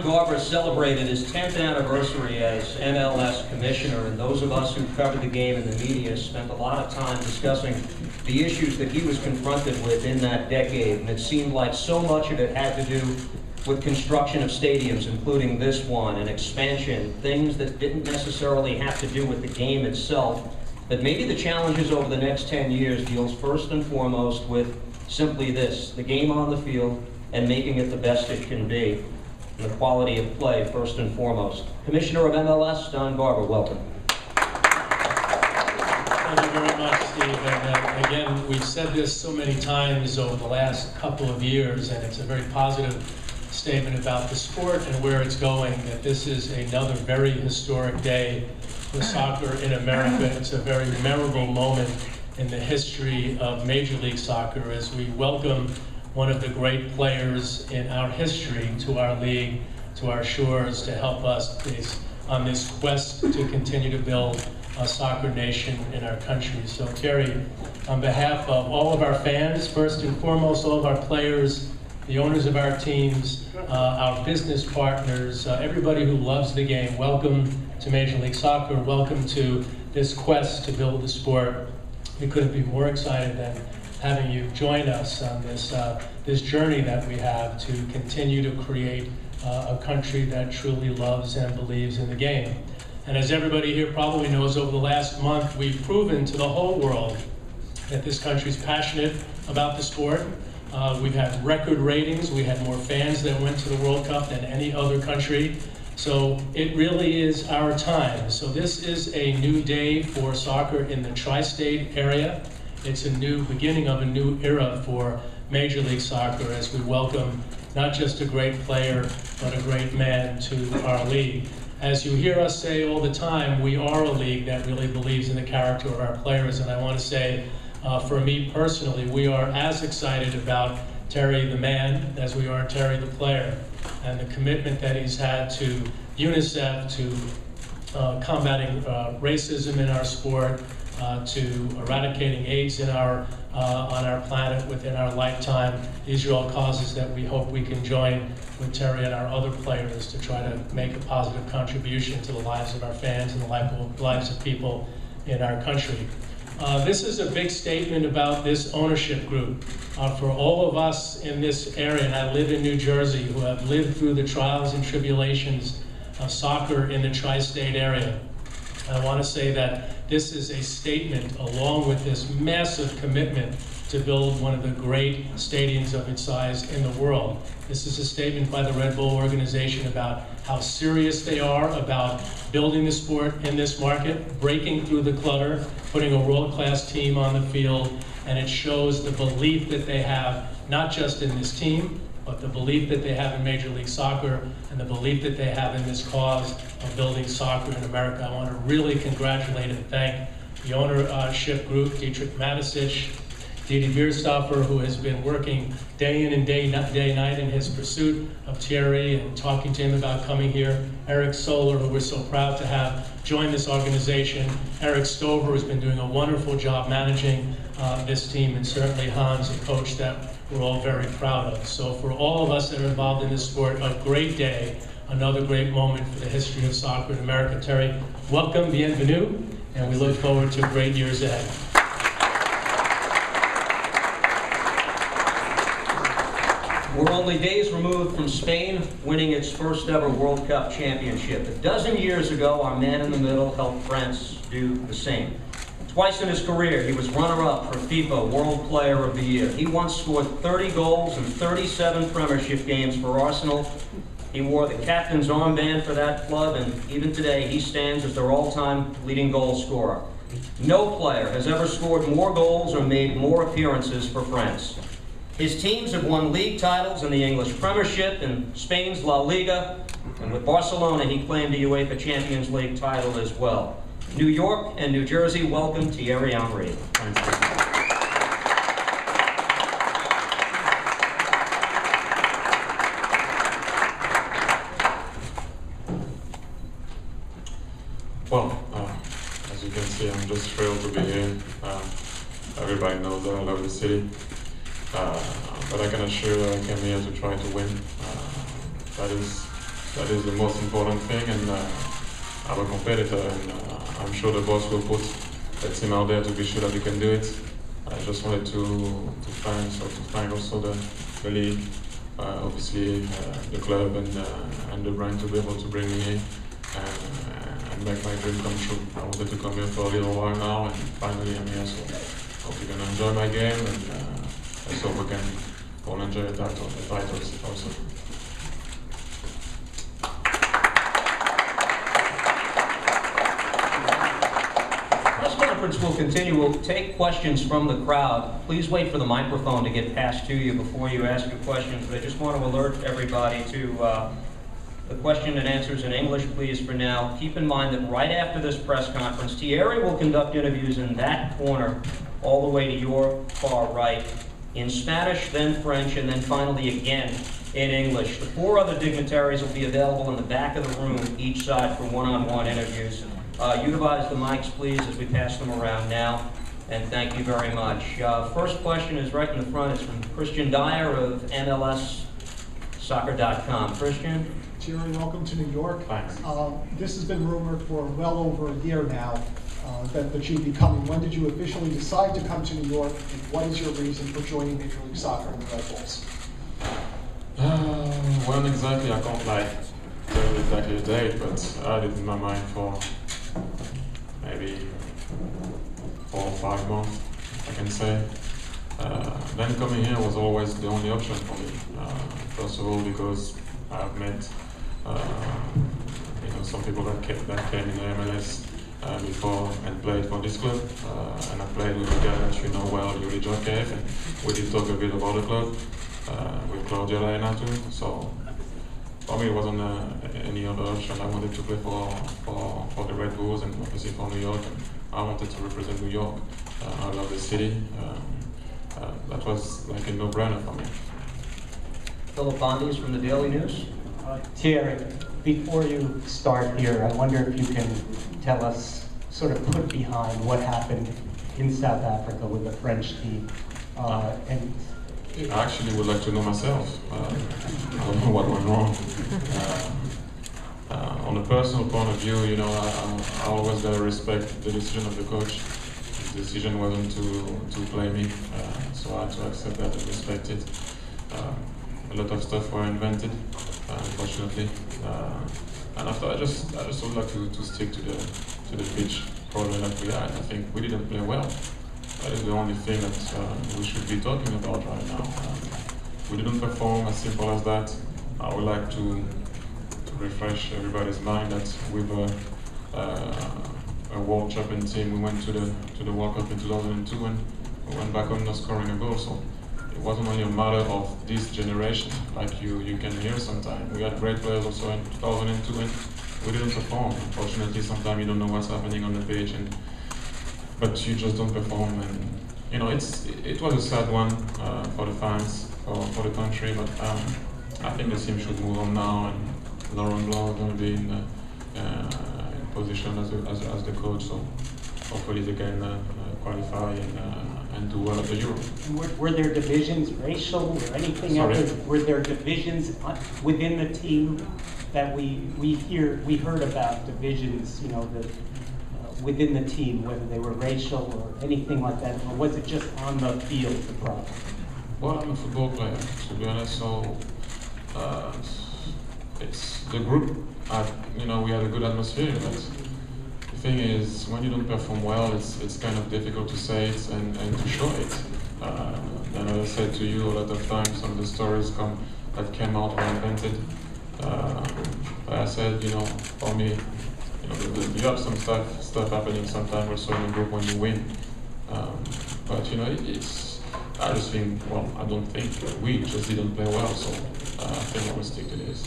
Garber celebrated his 10th anniversary as MLS Commissioner, and those of us who covered the game in the media spent a lot of time discussing the issues that he was confronted with in that decade, and it seemed like so much of it had to do with construction of stadiums, including this one, and expansion, things that didn't necessarily have to do with the game itself. But maybe the challenges over the next 10 years deals first and foremost with simply this, the game on the field and making it the best it can be. And the quality of play first and foremost. Commissioner of MLS, Don Garber, welcome. Thank you very much, Steve. And again, we've said this so many times over the last couple of years, and it's a very positive statement about the sport and where it's going, that this is another very historic day for soccer in America. It's a very memorable moment in the history of Major League Soccer as we welcome one of the great players in our history to our league, to our shores, to help us on this quest to continue to build a soccer nation in our country. So Thierry, on behalf of all of our fans, first and foremost, all of our players, the owners of our teams, our business partners, everybody who loves the game, welcome to Major League Soccer, welcome to this quest to build the sport. We couldn't be more excited than having you join us on this journey that we have to continue to create a country that truly loves and believes in the game. And as everybody here probably knows, over the last month, we've proven to the whole world that this country's passionate about the sport. We've had record ratings. We had more fans that went to the World Cup than any other country. So it really is our time. So this is a new day for soccer in the tri-state area. It's a new beginning of a new era for Major League Soccer as we welcome not just a great player, but a great man to our league. As you hear us say all the time, we are a league that really believes in the character of our players. And I want to say, for me personally, we are as excited about Thierry the man as we are Thierry the player. And the commitment that he's had to UNICEF, to combating racism in our sport, to eradicating AIDS on our planet within our lifetime. These are all causes that we hope we can join with Thierry and our other players to try to make a positive contribution to the lives of our fans and the lives of people in our country. This is a big statement about this ownership group. For all of us in this area, and I live in New Jersey, who have lived through the trials and tribulations of soccer in the tri-state area, I want to say that this is a statement along with this massive commitment to build one of the great stadiums of its size in the world. This is a statement by the Red Bull organization about how serious they are about building the sport in this market, breaking through the clutter, putting a world-class team on the field, and it shows the belief that they have, not just in this team, but the belief that they have in Major League Soccer and the belief that they have in this cause of building soccer in America. I want to really congratulate and thank the ownership group, Dietrich Mateschitz, Didi Bierstoffer, who has been working day in and day night in his pursuit of Thierry and talking to him about coming here. Eric Soler, who we're so proud to have join this organization. Eric Stover has been doing a wonderful job managing this team, and certainly Hans, a coach that we're all very proud of. So for all of us that are involved in this sport, a great day, another great moment for the history of soccer in America. Thierry, welcome, bienvenue, and we look forward to great years ahead. We're only days removed from Spain winning its first ever World Cup championship. A dozen years ago, our man in the middle helped France do the same. Twice in his career, he was runner-up for FIFA World Player of the Year. He once scored 30 goals in 37 Premiership games for Arsenal. He wore the captain's armband for that club, and even today, he stands as their all-time leading goal scorer. No player has ever scored more goals or made more appearances for France. His teams have won league titles in the English Premiership and Spain's La Liga, and with Barcelona, he claimed a UEFA Champions League title as well. New York and New Jersey welcome Thierry Henry. Well, as you can see, I'm just thrilled to be here. Everybody knows that I love the city. But I can assure that I came here to try to win. That is that is the most important thing, and I'm a competitor, and I'm sure the boss will put a team out there to be sure that we can do it. I just wanted to thank also the league, obviously the club and the brand to be able to bring me in and make my dream come true. I wanted to come here for a little while now, and finally I'm here, so hope you're gonna enjoy my game, and let's hope we can all enjoy the titles also. Press conference will continue. We'll take questions from the crowd. Please wait for the microphone to get passed to you before you ask your questions. But I just want to alert everybody to the question and answers in English, please, for now. Keep in mind that right after this press conference, Thierry will conduct interviews in that corner all the way to your far right in Spanish, then French, and then finally again in English. The 4 other dignitaries will be available in the back of the room, each side, for one-on-one interviews. Utilize the mics, please, as we pass them around now, and thank you very much. First question is right in the front. It's from Christian Dyer of MLS Soccer.com. Christian? Thierry, welcome to New York. Thanks. This has been rumored for well over a year now that you'd be coming. When did you officially decide to come to New York, and what is your reason for joining Major League Soccer and the Red Bulls? When exactly, I can't tell you exactly the date, but I had it in my mind for maybe 4 or 5 months, I can say. Then coming here was always the only option for me. First of all, because I've met some people that came in the MLS before and played for this club, and I played with a guy that you know well, Yuri Jokev, and we did talk a bit about the club with Claudia Laena too. So for me, it wasn't any other option. I wanted to play for the Red Bulls and obviously for New York, and I wanted to represent New York. I love the city. That was like a no-brainer for me. Philip Bondi's from the Daily News. Thierry, before you start here, I wonder if you can tell us, sort of put behind what happened in South Africa with the French team. And I actually would like to know myself. I don't know what went wrong. On a personal point of view, I always gotta respect the decision of the coach. His decision wasn't to play me, so I had to accept that and respect it. A lot of stuff were invented, unfortunately. And after, I just would like to stick to the pitch probably like we had. I think we didn't play well. That is the only thing that we should be talking about right now. We didn't perform, as simple as that. I would like to refresh everybody's mind that we were a world champion team. We went to the World Cup in 2002 and we went back home not scoring a goal. So it wasn't only a matter of this generation, like you can hear sometimes. We had great players also in 2002 and we didn't perform. Unfortunately, sometimes you don't know what's happening on the pitch, but you just don't perform. And it was a sad one for the fans, for the country. But I think the team should move on now, and Laurent Blanc is going to be in position as the coach. So hopefully they can qualify and do well at the Euro. were there divisions, racial or anything Sorry? else? Were there divisions within the team that we heard about divisions, within the team, whether they were racial or anything like that, or was it just on the field the problem? Well, I'm a football player, to be honest, so it's the group. We had a good atmosphere, but the thing is, when you don't perform well, it's kind of difficult to say it and to show it. And as I said to you a lot of times, some of the stories that came out were invented. But I said, for me, you have some stuff happening sometimes also in a group when you win. But I just think, I don't think we just didn't play well, so I think I will stick to this.